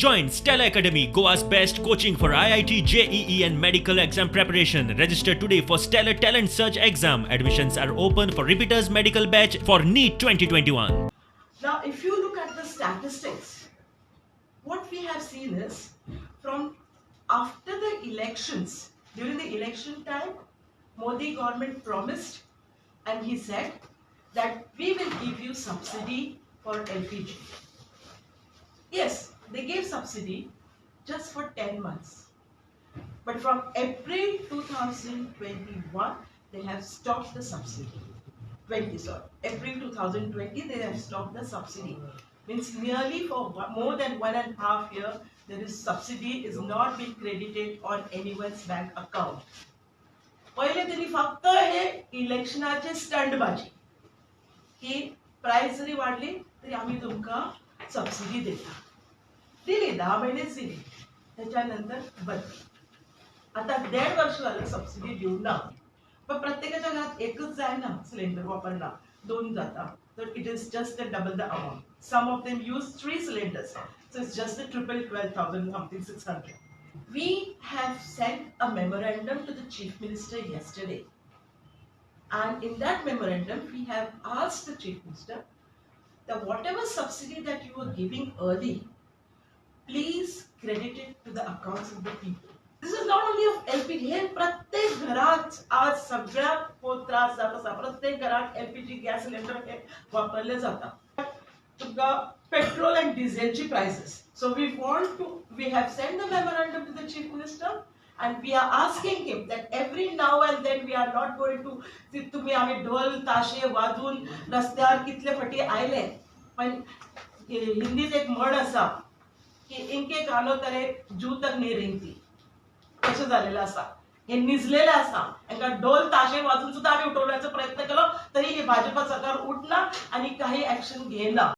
Join Stella Academy, Goa's best coaching for IIT, JEE and medical exam preparation. Register today for Stellar Talent Search exam. Admissions are open for repeaters medical batch for NEET 2021. Now, if you look at the statistics, what we have seen is from after the elections, during the election time, Modi government promised and he said that we will give you subsidy for LPG. Yes, they gave subsidy just for 10 months. But from April 2021, they have stopped the subsidy. April 2020, they have stopped the subsidy. Means nearly for more than 1.5 years, there is subsidy is not being credited on anyone's bank account. पहिले त्यांनी फक्त हे इलेक्शनाचे स्टंटबाजी की price जरी वाढली तरी आम्ही तुमका subsidy देता दिली 10 महिनेच दिली त्याच्यानंतर बंद आता 1.5 वर्ष झालं सबसिडी देऊन ना पण प्रत्येकाच्या घरात एकच जाय ना सिलेंडर वापरला 2 जाता तर it is just double the amount some of them use 3 cylinders so it's just a triple 12,000 something 600. We have sent a memorandum to the Chief Minister yesterday, and in that memorandum we have asked the Chief Minister that whatever subsidy that you are giving early, please credit it to the accounts of the people. This is not only of LPG. हे प्रत्येक घरात आज सगळ्या त्रास जात असा प्रत्येक घरात LPG gas cylinder हे वापरले जातात तुमका petrol and diesel prices. So we have sent the memorandum to the Chief Minister and we are asking him that every now and then we are not going to तुम्ही आम्ही ढोल ताशे वाजून रस्त्यावर कितले फटी आयले पण हिंदीत एक म्हण असा की इनके कानो तरे जू तक नाही रिंगती कसं झालेलं असा हे निजलेलं असा एका ढोल ताशे वाजून सुद्धा आम्ही उठवण्याचा प्रयत्न केला तरी हे भाजप सरकार उठणार आणि काही ऍक्शन घेणार